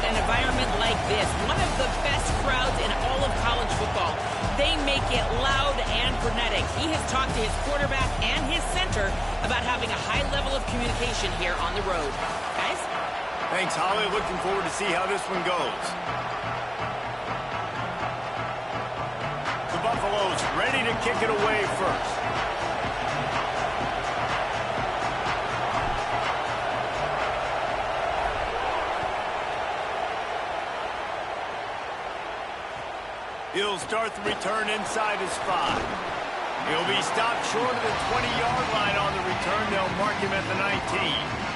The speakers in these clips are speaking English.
an environment like this, one of the best crowds in all of college football. They make it loud and frenetic. He has talked to his quarterback and his center about having a high level of communication here on the road. Guys? Thanks, Holly. Looking forward to see how this one goes. The Buffaloes ready to kick it away first. He'll start the return inside his 5. He'll be stopped short of the 20-yard line on the return. They'll mark him at the 19.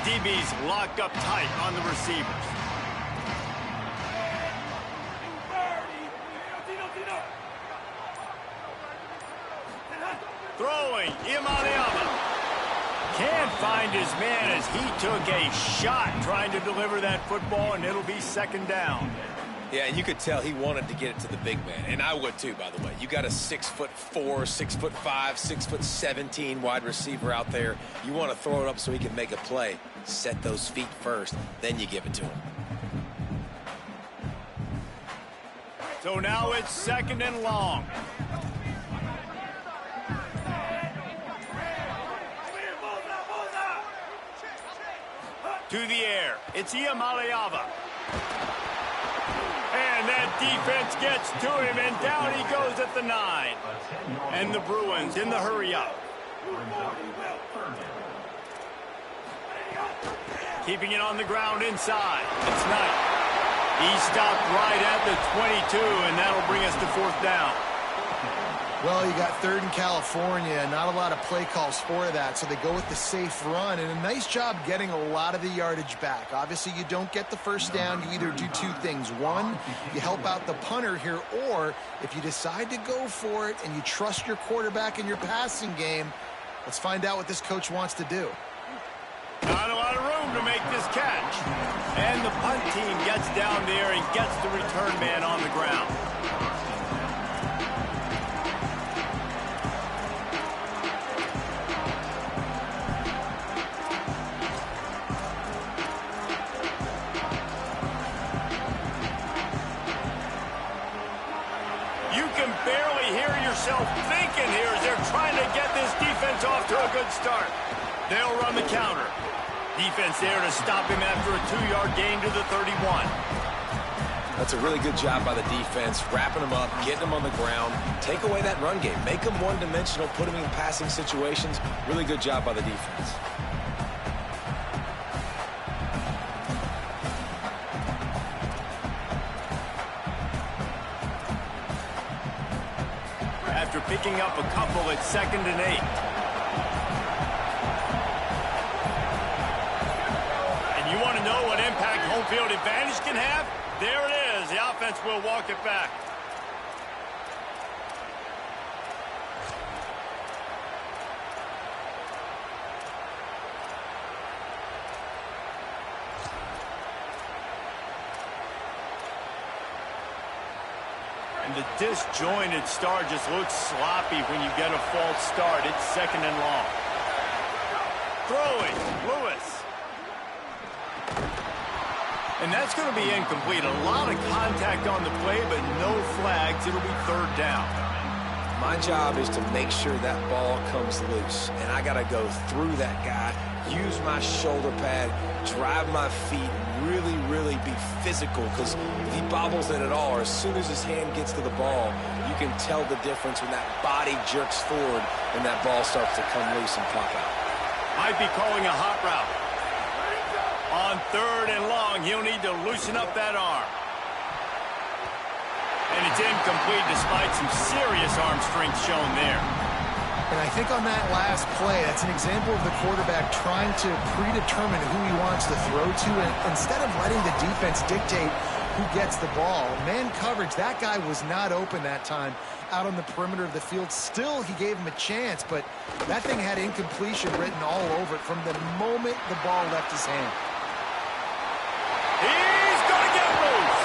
DB's locked up tight on the receivers. Throwing, Iamaleava. Can't find his man as he took a shot trying to deliver that football, and it'll be second down. Yeah, and you could tell he wanted to get it to the big man, and I would too, by the way. You got a 6'4", 6'5", 6'17" wide receiver out there. You want to throw it up so he can make a play. Set those feet first, then you give it to him. So now it's second and long. To the air, it's Iamaleava. And that defense gets to him, and down he goes at the 9. And the Bruins in the hurry-up. Keeping it on the ground inside. It's Knight. He stopped right at the 22, and that'll bring us to fourth down. Well, you got 3rd in California, not a lot of play calls for that, so they go with the safe run, and a nice job getting a lot of the yardage back. Obviously, you don't get the first down. You either do two things. One, you help out the punter here, or if you decide to go for it and you trust your quarterback in your passing game, let's find out what this coach wants to do. Not a lot of room to make this catch. And the punt team gets down there and gets the return man on the ground. You can barely hear yourself thinking here as they're trying to get this defense off to a good start. They'll run the counter. Defense there to stop him after a 2-yard gain to the 31. That's a really good job by the defense, wrapping him up, getting him on the ground, take away that run game, make him one-dimensional, put him in passing situations. Really good job by the defense. After picking up a couple, it's 2nd and 8. And you want to know what impact home field advantage can have? There it is. The offense will walk it back. And the disjointed start just looks sloppy when you get a false start. It's 2nd and long. Throwing, Lewis. And that's going to be incomplete. A lot of contact on the play, but no flags. It'll be 3rd down. My job is to make sure that ball comes loose, and I got to go through that guy, use my shoulder pad, drive my feet, really, really be physical, because if he bobbles it at all, or as soon as his hand gets to the ball, you can tell the difference when that body jerks forward and that ball starts to come loose and pop out. Might be calling a hot route. On 3rd and long, he'll need to loosen up that arm. And it's incomplete despite some serious arm strength shown there. And I think on that last play, that's an example of the quarterback trying to predetermine who he wants to throw to, and instead of letting the defense dictate who gets the ball. Man coverage, that guy was not open that time out on the perimeter of the field. Still, he gave him a chance, but that thing had incompletion written all over it from the moment the ball left his hand. He's going to get loose.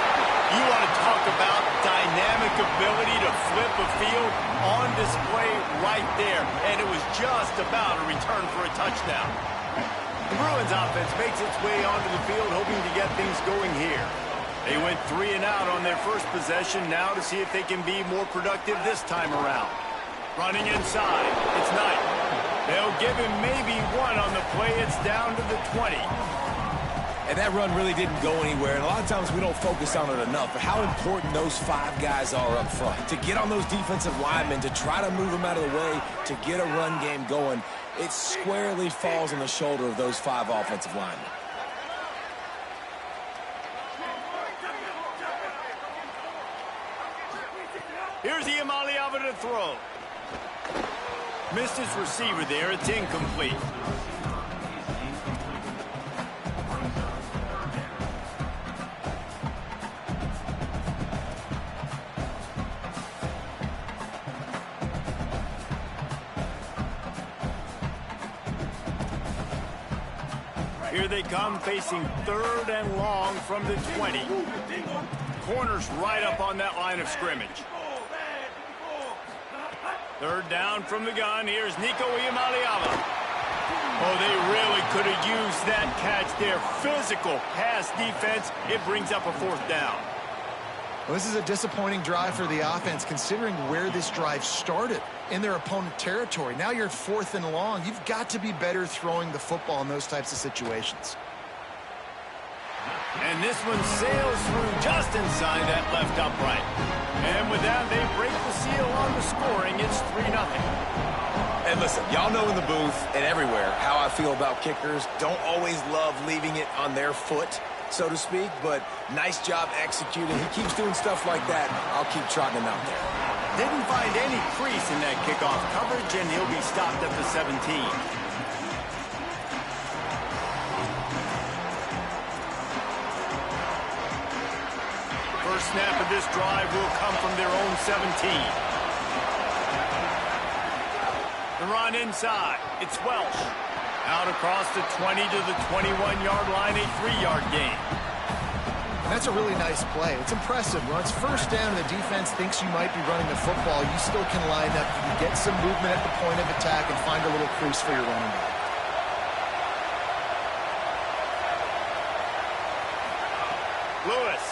You want to talk about dynamic ability to flip a field on display right there. And it was just about a return for a touchdown. The Bruins offense makes its way onto the field, hoping to get things going here. They went 3 and out on their first possession, now to see if they can be more productive this time around. Running inside, it's Knight. They'll give him maybe one on the play. It's down to the 20. And that run really didn't go anywhere, and a lot of times we don't focus on it enough, but how important those 5 guys are up front. To get on those defensive linemen, to try to move them out of the way, to get a run game going, it squarely falls on the shoulder of those 5 offensive linemen. Here's Iamaleava to throw. Missed his receiver there. It's incomplete. Here they come, facing 3rd and long from the 20. Corners right up on that line of scrimmage. 3rd down from the gun. Here's Nico Iamaleava. Oh, they really could have used that catch there. Physical pass defense. It brings up a 4th down. Well, this is a disappointing drive for the offense, considering where this drive started in their opponent territory. Now you're 4th and long. You've got to be better throwing the football in those types of situations. And this one sails through just inside that left upright. And with that, they break the seal on the scoring. It's 3-0. And listen, y'all know in the booth and everywhere how I feel about kickers. Don't always love leaving it on their foot, so to speak, but nice job executing. He keeps doing stuff like that. I'll keep trotting him out there. Didn't find any crease in that kickoff coverage, and he'll be stopped at the 17. First snap of this drive will come from their own 17. The run inside. It's Welsh. Out across the 20 to the 21-yard line, a 3-yard gain. And that's a really nice play. It's impressive. When it's 1st down and the defense thinks you might be running the football, you still can line up, you can get some movement at the point of attack and find a little crease for your running back. Lewis.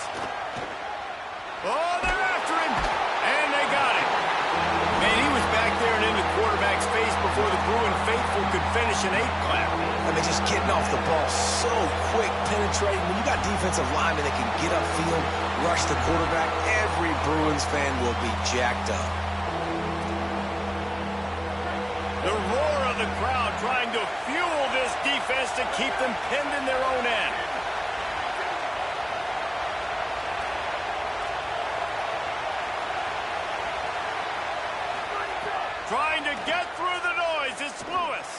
Oh, they're after him. And they got him. Man, he was back there and in the quarterback's face before the Bruin faithful could finish an 8-clap. I mean, just getting off the ball so quick, penetrating. When you got defensive linemen that can get upfield, rush the quarterback, every Bruins fan will be jacked up. The roar of the crowd trying to fuel this defense to keep them pinned in their own end. Trying to get through the noise. It's Lewis.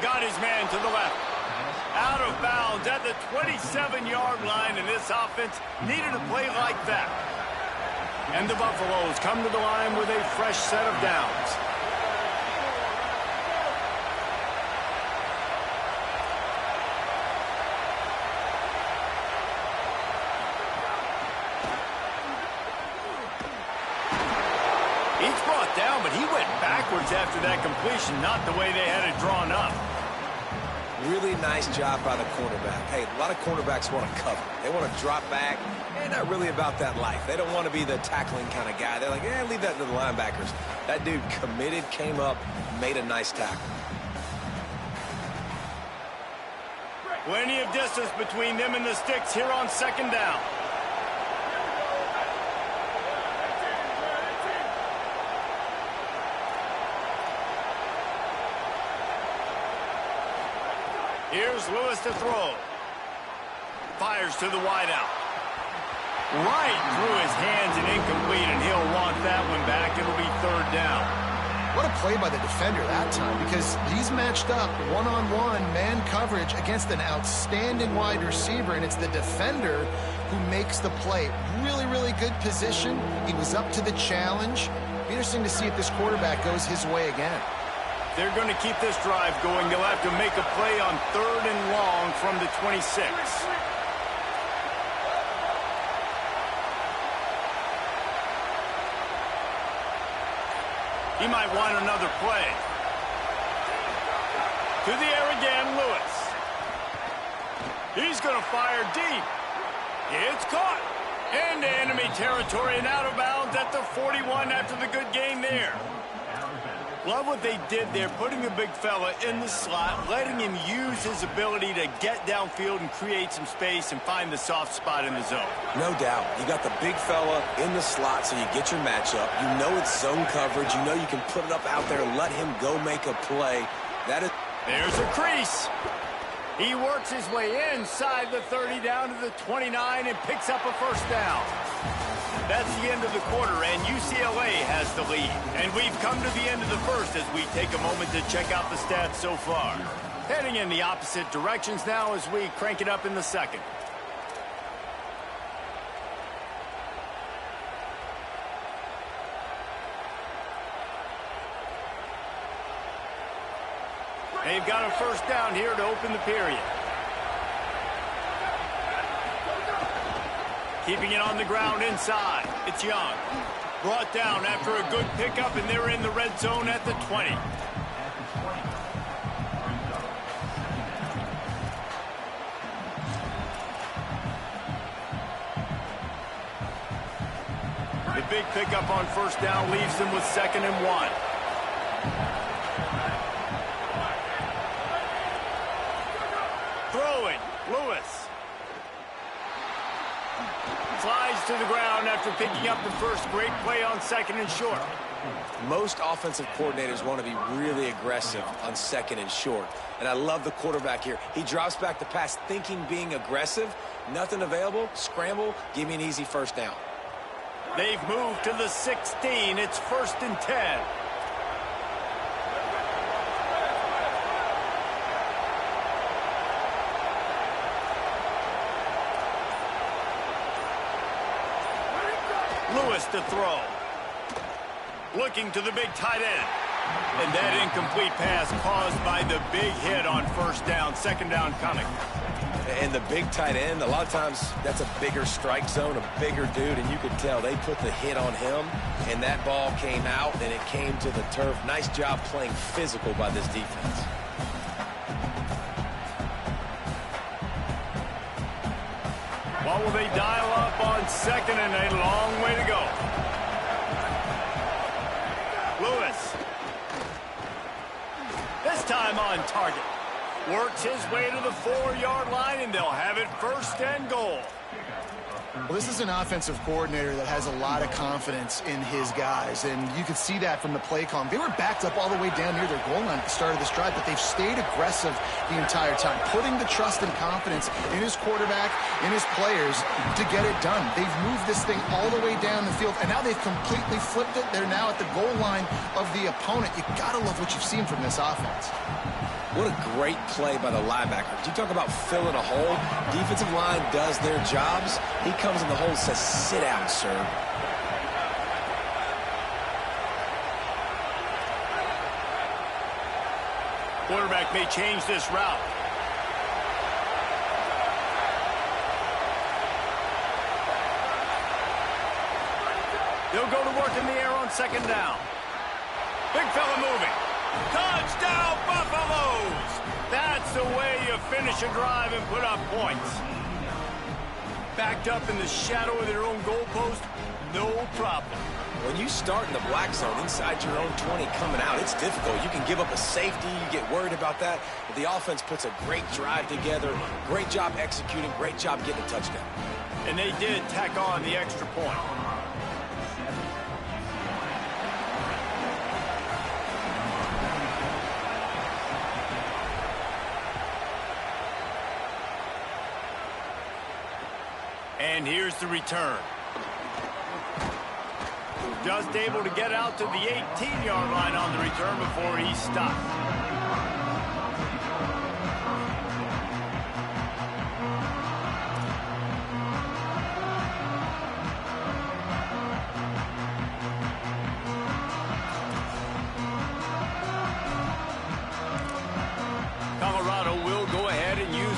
Got his man to the left. Out of bounds at the 27-yard line, and this offense needed a play like that. And the Buffaloes come to the line with a fresh set of downs. He's brought down, but he went backwards after that completion, not the way they had it drawn up. Really nice job by the cornerback. Hey, a lot of cornerbacks want to cover. They want to drop back. They're not really about that life. They don't want to be the tackling kind of guy. They're like, leave that to the linebackers. That dude committed, came up, made a nice tackle. Plenty of distance between them and the sticks here on 2nd down. Here's Lewis to throw. Fires to the wideout. Right through his hands and incomplete, and he'll want that one back. It'll be 3rd down. What a play by the defender that time, because he's matched up one-on-one man coverage against an outstanding wide receiver, and it's the defender who makes the play. Really, really good position. He was up to the challenge. Be interesting to see if this quarterback goes his way again. They're going to keep this drive going. They'll have to make a play on 3rd and long from the 26. He might want another play. To the air again, Lewis. He's going to fire deep. It's caught. Into enemy territory and out of bounds at the 41 after the good gain there. Love what they did there, putting the big fella in the slot, letting him use his ability to get downfield and create some space and find the soft spot in the zone. No doubt. You got the big fella in the slot, so you get your matchup. You know it's zone coverage. You know you can put it up out there and let him go make a play. There's a crease. He works his way inside the 30 down to the 29 and picks up a first down. That's the end of the quarter, and UCLA has the lead. And we've come to the end of the first as we take a moment to check out the stats so far. Heading in the opposite directions now as we crank it up in the second. They've got a first down here to open the period. Keeping it on the ground inside. It's Young. Brought down after a good pickup, and they're in the red zone at the 20. The big pickup on first down leaves them with 2nd and 1. Throwing, Lewis. Slides to the ground after picking up the first. Great play on 2nd and short. Most offensive coordinators want to be really aggressive on 2nd and short. And I love the quarterback here. He drops back the pass thinking being aggressive. Nothing available. Scramble. Give me an easy first down. They've moved to the 16. It's 1st and 10. Lewis to throw. Looking to the big tight end. And that incomplete pass caused by the big hit on first down. 2nd down coming. And the big tight end, a lot of times that's a bigger strike zone, a bigger dude, and you could tell they put the hit on him, and that ball came out, and it came to the turf. Nice job playing physical by this defense. What will they dial up on 2nd and a long way to go? Lewis. This time on target. Works his way to the 4-yard line, and they'll have it 1st and goal. Well, this is an offensive coordinator that has a lot of confidence in his guys, and you could see that from the play call. They were backed up all the way down near their goal line at the start of this drive, but they've stayed aggressive the entire time, putting the trust and confidence in his quarterback, in his players to get it done. They've moved this thing all the way down the field, and now they've completely flipped it. They're now at the goal line of the opponent. You got to love what you've seen from this offense. What a great play by the linebacker. You talk about filling a hole. Defensive line does their jobs. He comes in the hole and says, sit down, sir. Quarterback may change this route. They'll go to work in the air on 2nd down. Big fella moving. Touchdown, Buffaloes! That's the way you finish a drive and put up points. Backed up in the shadow of their own goalpost, no problem. When you start in the black zone inside your own 20 coming out, it's difficult. You can give up a safety. You get worried about that. But the offense puts a great drive together. Great job executing. Great job getting a touchdown. And they did tack on the extra point. And here's the return. Just able to get out to the 18-yard line on the return before he stopped.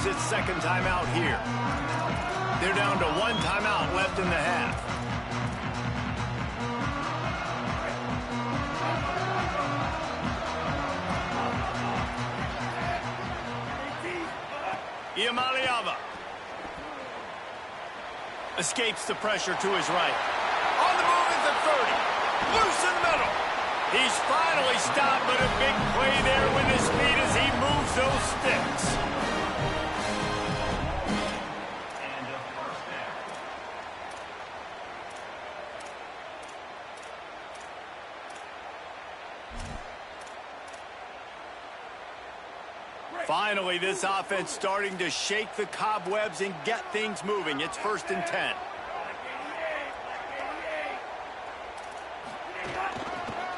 use its second timeout here. They're down to one timeout left in the half. Iamaleava escapes the pressure to his right. On the move at the 30. Loose in the middle. He's finally stopped, but a big play there with his feet as he moves those sticks. Finally, this offense starting to shake the cobwebs and get things moving. It's 1st and 10.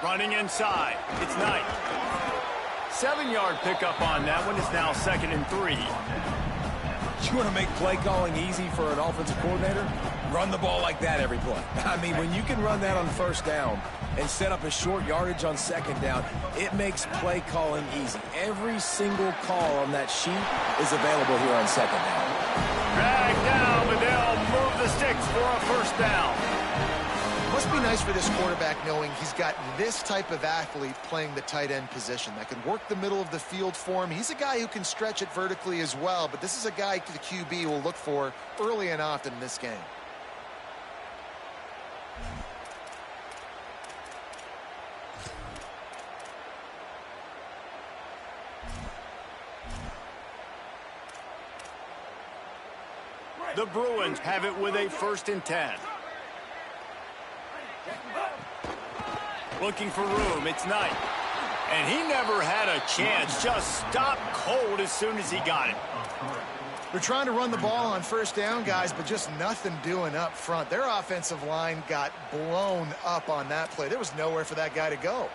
Running inside. It's Knight. 7-yard pickup on that one. Is now 2nd and 3. You want to make play calling easy for an offensive coordinator? Run the ball like that every play. I mean, when you can run that on 1st down and set up a short yardage on 2nd down, it makes play calling easy. Every single call on that sheet is available here on 2nd down. Drag down, but they'll move the sticks for a 1st down. Must be nice for this quarterback knowing he's got this type of athlete playing the tight end position that can work the middle of the field for him. He's a guy who can stretch it vertically as well, but this is a guy the QB will look for early and often in this game. The Bruins have it with a 1st and 10. Looking for room, it's Knight. And he never had a chance, just stopped cold as soon as he got it. They're trying to run the ball on 1st down, guys, but just nothing doing up front. Their offensive line got blown up on that play. There was nowhere for that guy to go.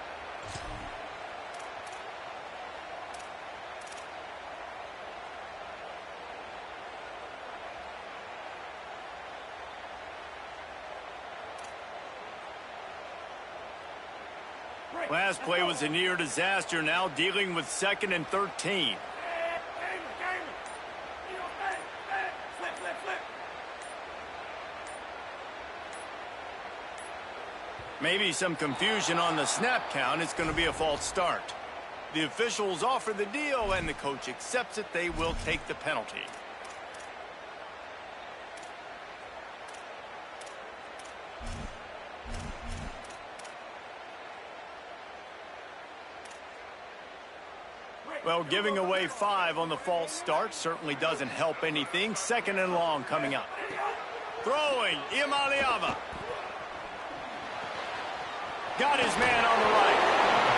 Last play was a near disaster, now dealing with 2nd and 13. Maybe some confusion on the snap count. It's going to be a false start. The officials offer the deal, and the coach accepts it. They will take the penalty. Well, giving away 5 on the false start certainly doesn't help anything. 2nd and long coming up. Throwing, Iamaleava. Got his man on the right,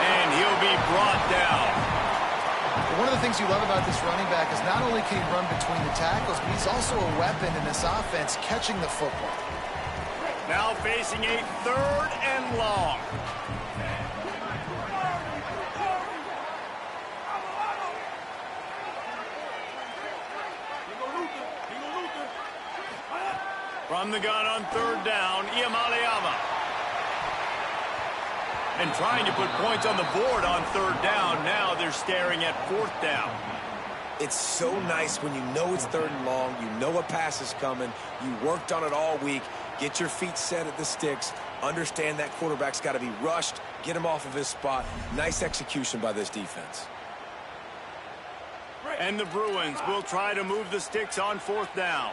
and he'll be brought down. One of the things you love about this running back is not only can he run between the tackles, but he's also a weapon in this offense catching the football. Now facing a 3rd and long. From the gun on 3rd down, Iamaleava. And trying to put points on the board on 3rd down. Now they're staring at 4th down. It's so nice when you know it's 3rd and long, you know a pass is coming, you worked on it all week, get your feet set at the sticks, understand that quarterback's got to be rushed, get him off of his spot. Nice execution by this defense. And the Bruins will try to move the sticks on 4th down.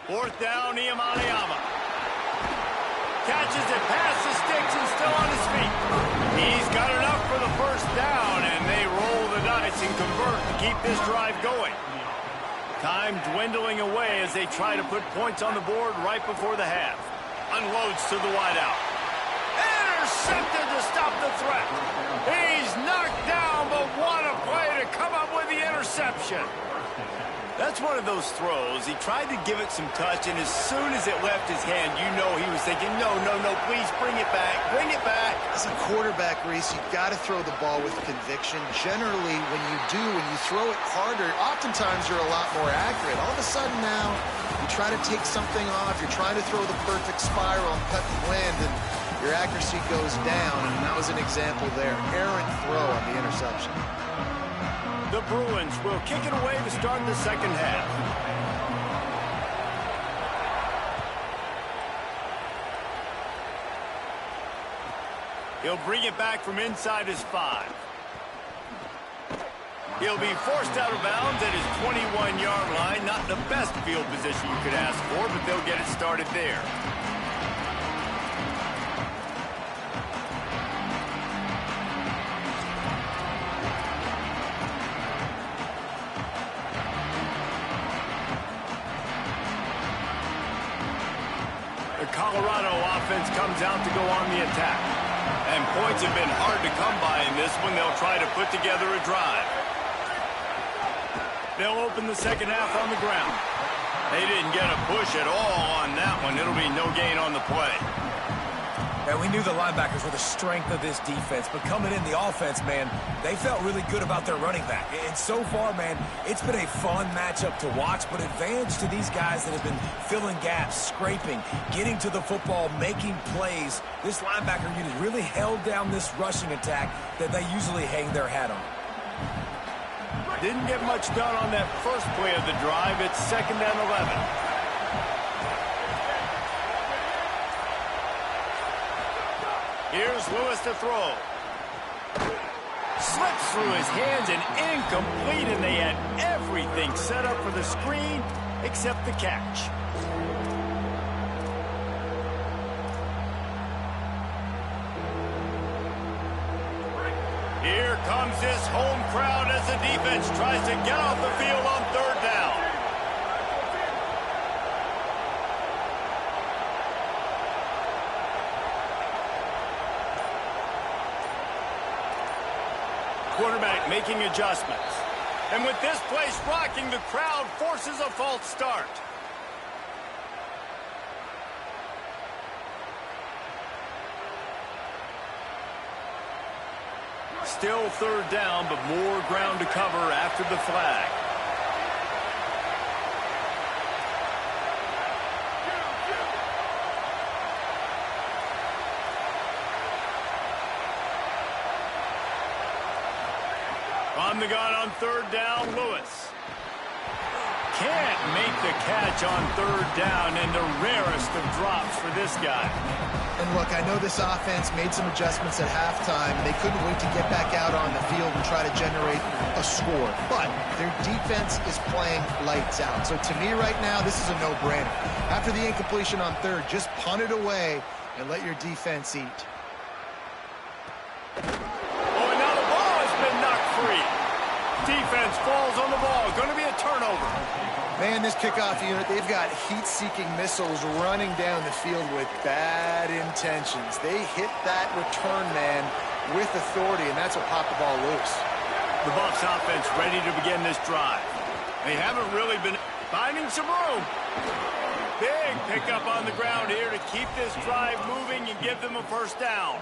Fourth down, Iamaleava. Catches it past the sticks and still on his feet. He's got enough for the 1st down, and they roll the dice and convert to keep this drive going. Time dwindling away as they try to put points on the board right before the half. Unloads to the wideout. Intercepted to stop the threat. He's knocked down, but what a play to come up with the interception. That's one of those throws. He tried to give it some touch, and as soon as it left his hand, you know he was thinking, no, no, no, please bring it back, bring it back. This As a quarterback, Reese, you've got to throw the ball with conviction. Generally, when you do, when you throw it harder, oftentimes you're a lot more accurate. All of a sudden now, you try to take something off, you're trying to throw the perfect spiral and cut the wind, and your accuracy goes down, and that was an example there. Errant throw on the interception. The Bruins will kick it away to start the second half. He'll bring it back from inside his 5. He'll be forced out of bounds at his 21-yard line. Not the best field position you could ask for, but they'll get it started there. The Colorado offense comes out to go on the attack. And points have been hard to come by in this one. They'll try to put together a drive. They'll open the second half on the ground. They didn't get a push at all on that one. It'll be no gain on the play. And we knew the linebackers were the strength of this defense, but coming in the offense, man, they felt really good about their running back. And so far, man, it's been a fun matchup to watch, but advantage to these guys that have been filling gaps, scraping, getting to the football, making plays. This linebacker unit really held down this rushing attack that they usually hang their hat on. Didn't get much done on that first play of the drive. It's 2nd and 11. Here's Lewis to throw. Slips through his hands and incomplete, and they had everything set up for the screen except the catch. Here comes this home crowd as the defense tries to get off the field on 3rd down. Quarterback making adjustments. And with this place rocking, the crowd forces a false start. Still 3rd down, but more ground to cover after the flag. On the gun on 3rd down, Lewis. Can't make the catch on 3rd down, and the rarest of drops for this guy. And look, I know this offense made some adjustments at halftime. They couldn't wait to get back out on the field and try to generate a score. But their defense is playing lights out. So to me right now, this is a no-brainer. After the incompletion on 3rd, just punt it away and let your defense eat. Oh, and now the ball has been knocked free. Defense falls on the ball. Going to be a turnover. Man, this kickoff unit, they've got heat-seeking missiles running down the field with bad intentions. They hit that return man with authority, and that's what popped the ball loose. The Bucs offense ready to begin this drive. They haven't really been finding some room. Big pickup on the ground here to keep this drive moving and give them a 1st down.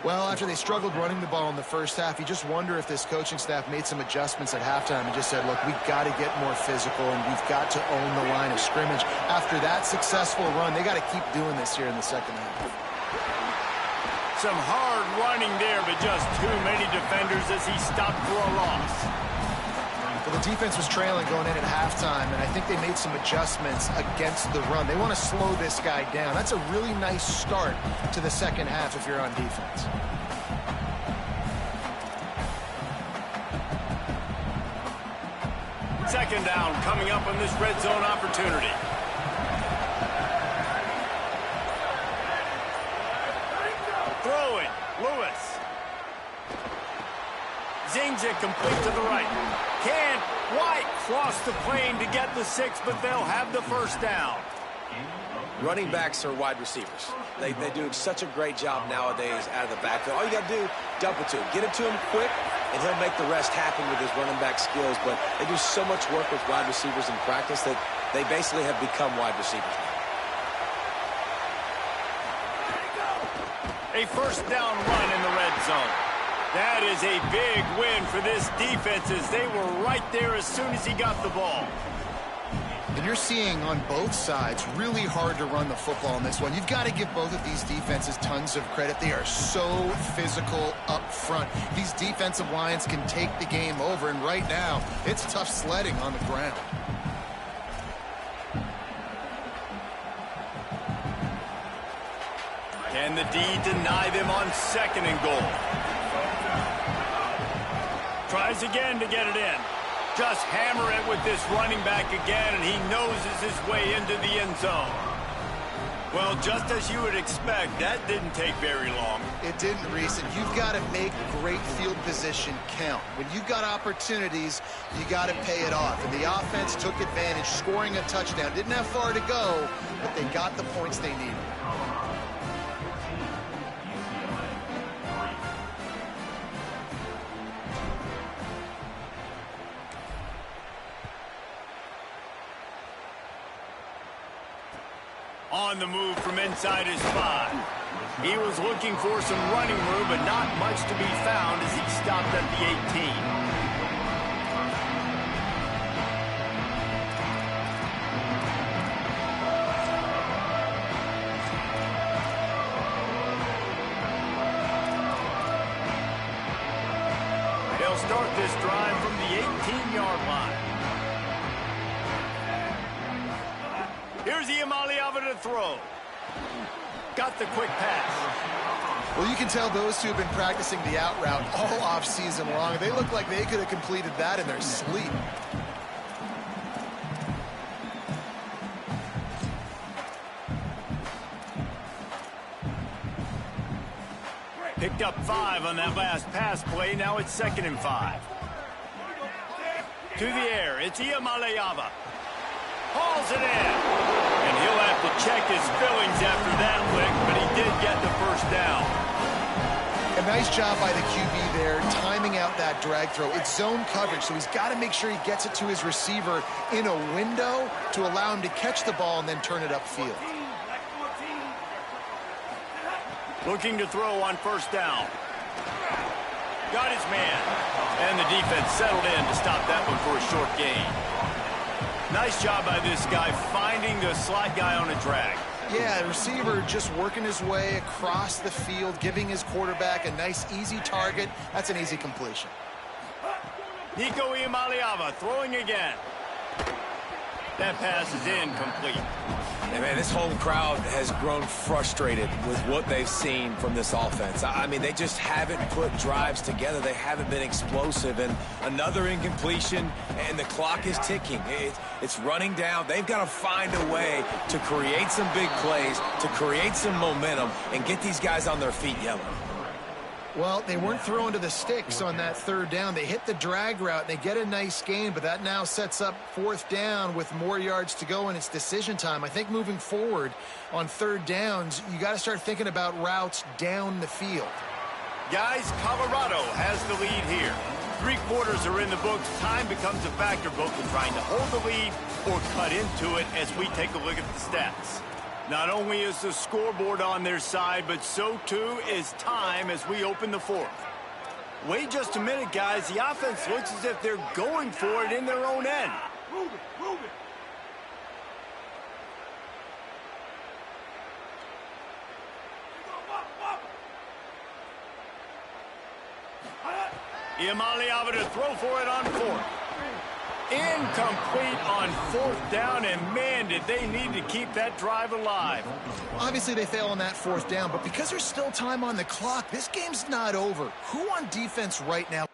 Well, after they struggled running the ball in the first half, you just wonder if this coaching staff made some adjustments at halftime and just said, look, we've got to get more physical and we've got to own the line of scrimmage. After that successful run, they got to keep doing this here in the second half. Some hard running there, but just too many defenders as he stopped for a loss. Well, the defense was trailing going in at halftime, and I think they made some adjustments against the run. They want to slow this guy down. That's a really nice start to the second half if you're on defense. Second down coming up on this red zone opportunity. Throwing, Lewis. Zings it complete to the right. Can't quite cross the plane to get the 6, but they'll have the 1st down. Running backs are wide receivers. They do such a great job nowadays out of the backfield. All you got to do, dump it to him. Get it to him quick, and he'll make the rest happen with his running back skills. But they do so much work with wide receivers in practice that they basically have become wide receivers now. A first down run in the red zone. That is a big win for this defense as they were right there as soon as he got the ball. And you're seeing on both sides really hard to run the football in this one. You've got to give both of these defenses tons of credit. They are so physical up front. These defensive lines can take the game over, and right now it's tough sledding on the ground. Can the D deny them on 2nd and goal? Tries again to get it in. Just hammer it with this running back again, and he noses his way into the end zone. Well, just as you would expect, that didn't take very long. It didn't, Reese, and you've got to make great field position count. When you've got opportunities, you got to pay it off. And the offense took advantage, scoring a touchdown. Didn't have far to go, but they got the points they needed. On the move from inside his 5. He was looking for some running room, but not much to be found as he stopped at the 18. They'll start this drive from the 18-yard line. Here's Iamaleava to throw. Got the quick pass. Well, you can tell those two have been practicing the out route all off-season long. They look like they could have completed that in their sleep. Picked up 5 on that last pass play. Now it's 2nd and 5. To the air, it's Iamaleava. Hauls it in. And he'll have to check his fillings after that lick, but he did get the first down. A nice job by the QB there, timing out that drag throw. It's zone coverage, so he's got to make sure he gets it to his receiver in a window to allow him to catch the ball and then turn it upfield. Looking to throw on 1st down. Got his man. And the defense settled in to stop that one for a short gain. Nice job by this guy finding the slot guy on a drag. Yeah, the receiver just working his way across the field, giving his quarterback a nice, easy target. That's an easy completion. Nico Iamaleava throwing again. That pass is incomplete. And man, this whole crowd has grown frustrated with what they've seen from this offense. I mean, they just haven't put drives together. They haven't been explosive. And another incompletion, and the clock is ticking. It's running down. They've got to find a way to create some big plays, to create some momentum, and get these guys on their feet yelling. Well, they weren't throwing to the sticks on that 3rd down. They hit the drag route. They get a nice gain, but that now sets up 4th down with more yards to go, and it's decision time. I think moving forward on 3rd downs, you got to start thinking about routes down the field. Guys, Colorado has the lead here. 3 quarters are in the books. Time becomes a factor both in trying to hold the lead or cut into it as we take a look at the stats. Not only is the scoreboard on their side, but so too is time as we open the 4th. Wait just a minute, guys. The offense looks as if they're going for it in their own end. Move it, move it. Iamaleava to throw for it on 4th. Incomplete on 4th down, and man, did they need to keep that drive alive. Obviously, they fail on that 4th down, but because there's still time on the clock, this game's not over. Who on defense right now?